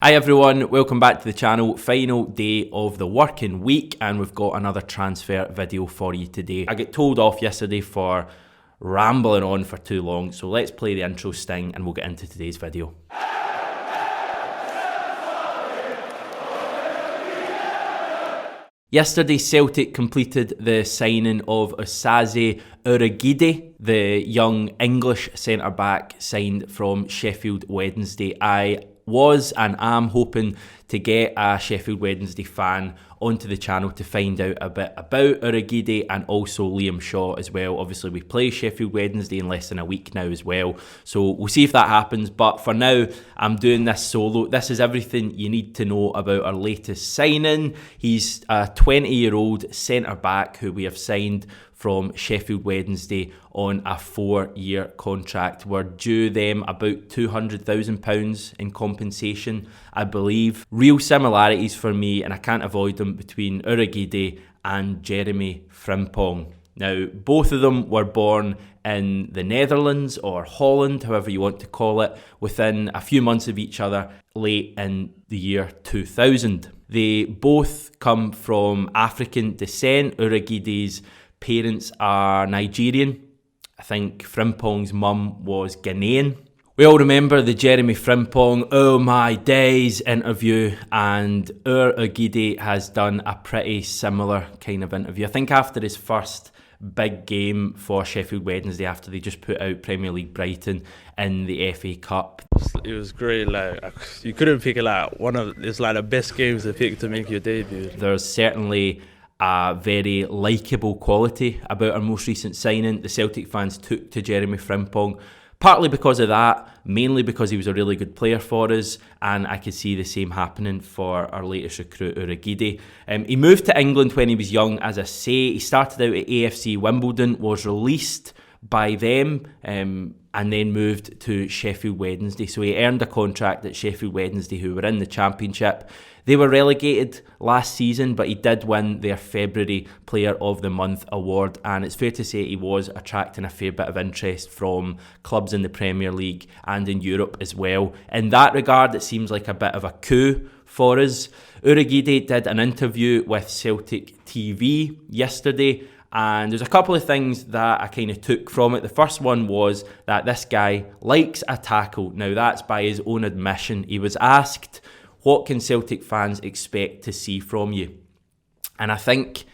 Hi everyone, welcome back to the channel. Final day of the working week and we've got another transfer video for you today. I got told off yesterday for rambling on for too long, so let's play the intro sting and we'll get into today's video. Yesterday, Celtic completed the signing of Osaze Urhoghide, the young English centre-back signed from Sheffield Wednesday. I was and am hoping to get a Sheffield Wednesday fan onto the channel to find out a bit about Urhoghide and also Liam Shaw as well. Obviously we play Sheffield Wednesday in less than a week now as well, so we'll see if that happens, but for now I'm doing this solo. This is everything you need to know about our latest signing. He's a 20-year-old centre-back who we have signed from Sheffield Wednesday on a 4-year contract. We're due them about £200,000 in compensation, I believe. Real similarities for me, and I can't avoid them, between Urhoghide and Jeremy Frimpong. Now, both of them were born in the Netherlands, or Holland, however you want to call it, within a few months of each other, late in the year 2000. They both come from African descent. Urhoghide's parents are Nigerian. I think Frimpong's mum was Ghanaian. We all remember the Jeremy Frimpong "Oh my days" interview, and Urhoghide has done a pretty similar kind of interview. I think after his first big game for Sheffield Wednesday, after they just put out Premier League Brighton in the FA Cup. It was great. You couldn't pick it's like the best games to pick to make your debut. There's certainly a very likeable quality about our most recent signing. The Celtic fans took to Jeremy Frimpong partly because of that, mainly because he was a really good player for us, and I could see the same happening for our latest recruit, Urhoghide. He moved to England when he was young, as I say. He started out at AFC Wimbledon, was released by them, and then moved to Sheffield Wednesday. So he earned a contract at Sheffield Wednesday, who were in the Championship. They were relegated last season, but he did win their February Player of the Month award, and it's fair to say he was attracting a fair bit of interest from clubs in the Premier League and in Europe as well. In that regard, it seems like a bit of a coup for us. Urhoghide did an interview with Celtic TV yesterday, and there's a couple of things that I kind of took from it. The first one was that this guy likes a tackle. Now, that's by his own admission. He was asked, what can Celtic fans expect to see from you? And I think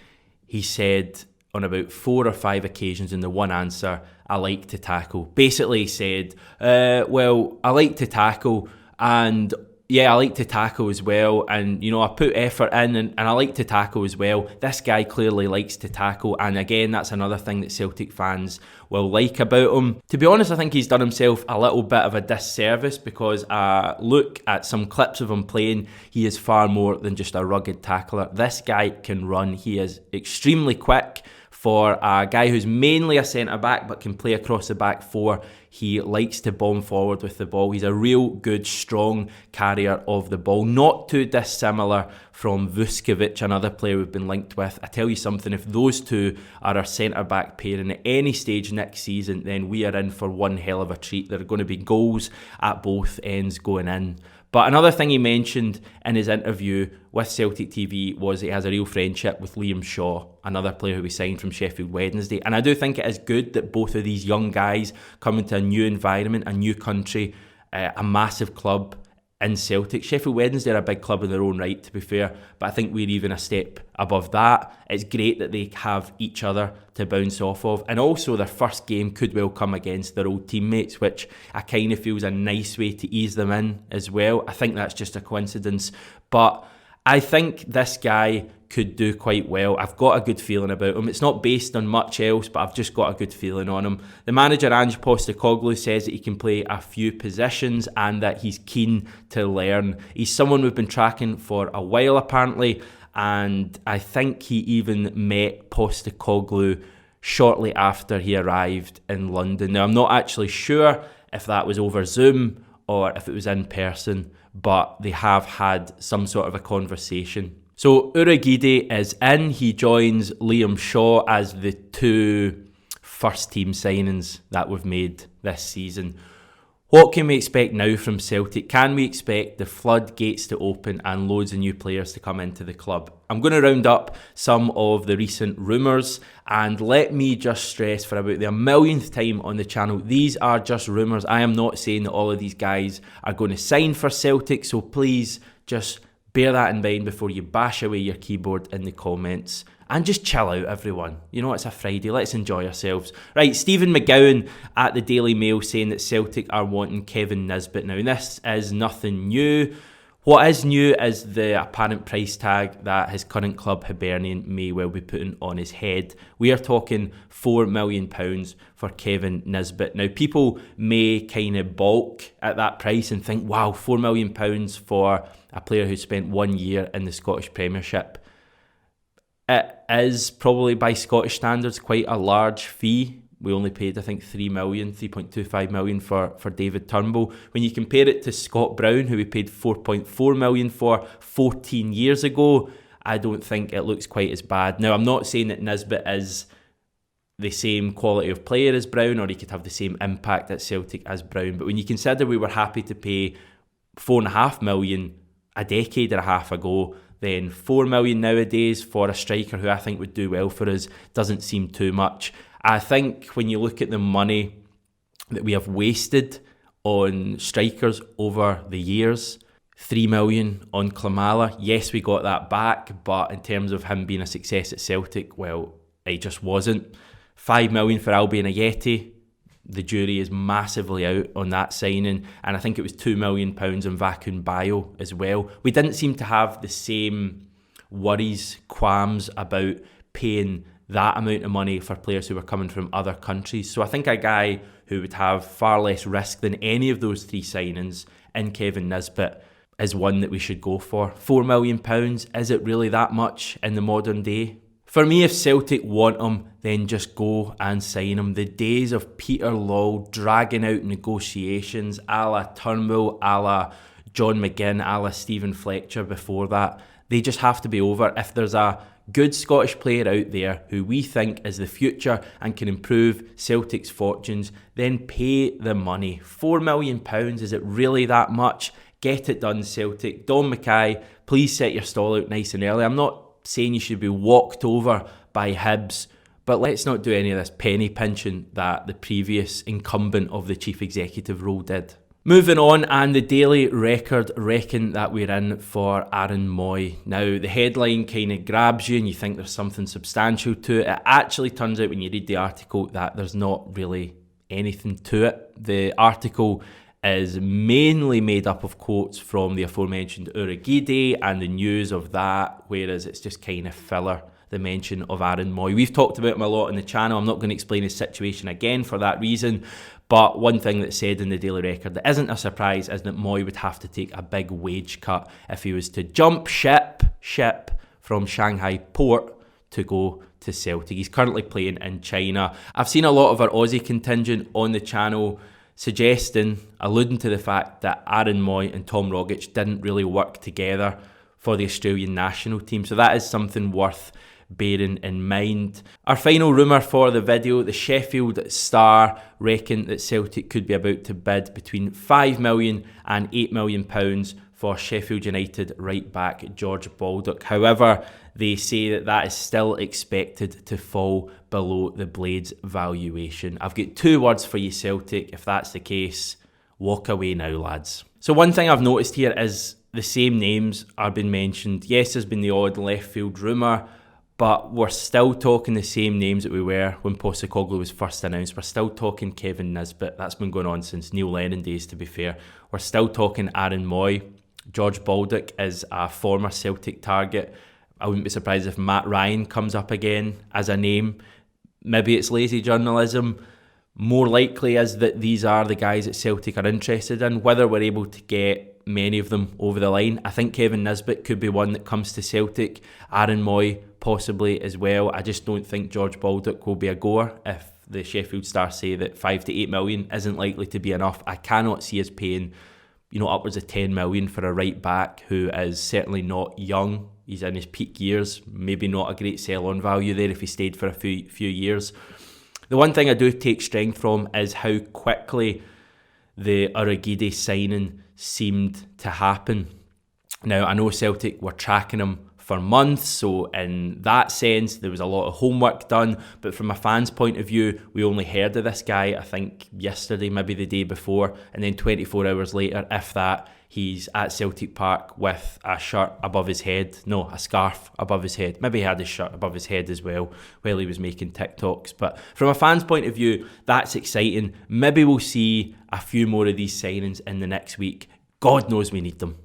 he said on about 4 or 5 occasions in the one answer, I like to tackle. Basically he said, well, I like to tackle, and yeah, I like to tackle as well, and I put effort in, and I like to tackle as well. This guy clearly likes to tackle, and again, that's another thing that Celtic fans will like about him. To be honest, I think he's done himself a little bit of a disservice, because look at some clips of him playing, he is far more than just a rugged tackler. This guy can run. He is extremely quick. For a guy who's mainly a centre-back but can play across the back four, he likes to bomb forward with the ball. He's a real good, strong carrier of the ball. Not too dissimilar from Vuskovic, another player we've been linked with. I tell you something, if those two are our centre-back pairing at any stage next season, then we are in for one hell of a treat. There are going to be goals at both ends going in. But another thing he mentioned in his interview with Celtic TV was he has a real friendship with Liam Shaw, another player who we signed from Sheffield Wednesday. And I do think it is good that both of these young guys come into a new environment, a new country, a massive club in Celtic. Sheffield Wednesday are a big club in their own right, to be fair, but I think we're even a step above that. It's great that they have each other to bounce off of, and also their first game could well come against their old teammates, which I kind of feel is a nice way to ease them in as well. I think that's just a coincidence, but I think this guy could do quite well. I've got a good feeling about him. It's not based on much else, but I've just got a good feeling on him. The manager, Ange Postecoglou, says that he can play a few positions and that he's keen to learn. He's someone we've been tracking for a while, apparently, and I think he even met Postecoglou shortly after he arrived in London. Now, I'm not actually sure if that was over Zoom or if it was in person, but they have had some sort of a conversation. So Urhoghide is in. He joins Liam Shaw as the two first team signings that we've made this season. What can we expect now from Celtic? Can we expect the floodgates to open and loads of new players to come into the club? I'm going to round up some of the recent rumours, and let me just stress for about the millionth time on the channel, these are just rumours. I am not saying that all of these guys are going to sign for Celtic, so please just bear that in mind before you bash away your keyboard in the comments. And just chill out, everyone. You know, it's a Friday. Let's enjoy ourselves. Right, Stephen McGowan at the Daily Mail saying that Celtic are wanting Kevin Nisbet now. And this is nothing new. What is new is the apparent price tag that his current club, Hibernian, may well be putting on his head. We are talking £4 million for Kevin Nisbet. Now, people may kind of balk at that price and think, wow, £4 million for a player who spent 1 year in the Scottish Premiership. It is probably by Scottish standards quite a large fee. We only paid, I think, £3.25 million for David Turnbull. When you compare it to Scott Brown, who we paid £4.4 million for 14 years ago, I don't think it looks quite as bad. Now, I'm not saying that Nisbet is the same quality of player as Brown, or he could have the same impact at Celtic as Brown, but when you consider we were happy to pay £4.5 million a decade and a half ago, then £4 million nowadays for a striker who I think would do well for us doesn't seem too much. I think when you look at the money that we have wasted on strikers over the years, £3 million on Klimala, yes, we got that back, but in terms of him being a success at Celtic, well, he just wasn't. £5 million for Albion Ajeti, the jury is massively out on that signing, and I think it was £2 million on Vakun Bayo as well. We didn't seem to have the same worries, qualms about paying that amount of money for players who were coming from other countries. So I think a guy who would have far less risk than any of those three signings in Kevin Nisbet is one that we should go for. £4 million, is it really that much in the modern day? For me, if Celtic want him, then just go and sign him. The days of Peter Law dragging out negotiations, a la Turnbull, a la John McGinn, a la Stephen Fletcher before that, they just have to be over. If there's a good Scottish player out there who we think is the future and can improve Celtic's fortunes, then pay the money. £4 million, is it really that much? Get it done, Celtic. Don Mackay, please set your stall out nice and early. I'm not saying you should be walked over by Hibs, but let's not do any of this penny pinching that the previous incumbent of the chief executive role did. Moving on, and the Daily Record reckon that we're in for Aaron Moy. Now, the headline kind of grabs you and you think there's something substantial to it. It actually turns out when you read the article that there's not really anything to it. The article is mainly made up of quotes from the aforementioned Urhoghide and the news of that, whereas it's just kind of filler, the mention of Aaron Moy. We've talked about him a lot on the channel. I'm not going to explain his situation again for that reason, but one thing that's said in the Daily Record that isn't a surprise is that Moy would have to take a big wage cut if he was to jump ship from Shanghai port to go to Celtic. He's currently playing in China. I've seen a lot of our Aussie contingent on the channel alluding to the fact that Aaron Moy and Tom Rogic didn't really work together for the Australian national team. So that is something worth bearing in mind. Our final rumour for the video, the Sheffield Star reckon that Celtic could be about to bid between £5 million and £8 million for Sheffield United right back George Baldock. However, they say that that is still expected to fall below the Blades valuation. I've got two words for you, Celtic. If that's the case, walk away now, lads. So one thing I've noticed here is the same names are being mentioned. Yes, there's been the odd left field rumour, but we're still talking the same names that we were when Postecoglou was first announced. We're still talking Kevin Nisbet. That's been going on since Neil Lennon days, to be fair. We're still talking Aaron Moy. George Baldock is a former Celtic target. I wouldn't be surprised if Matt Ryan comes up again as a name. Maybe it's lazy journalism. More likely is that these are the guys that Celtic are interested in. Whether we're able to get many of them over the line, I think Kevin Nisbet could be one that comes to Celtic. Aaron Moy possibly as well. I just don't think George Baldock will be a goer if the Sheffield Star say that 5 to 8 million isn't likely to be enough. I cannot see us paying, upwards of 10 million for a right back who is certainly not young. He's in his peak years. Maybe not a great sell-on value there if he stayed for a few years. The one thing I do take strength from is how quickly the Urhoghide signing seemed to happen. Now, I know Celtic were tracking him for months, so in that sense there was a lot of homework done, but from a fan's point of view, we only heard of this guy I think yesterday, maybe the day before, and then 24 hours later, if that, he's at Celtic Park with a shirt above his head, no, a scarf above his head. Maybe he had his shirt above his head as well while he was making TikToks. But from a fan's point of view, that's exciting. Maybe we'll see a few more of these signings in the next week. God knows we need them.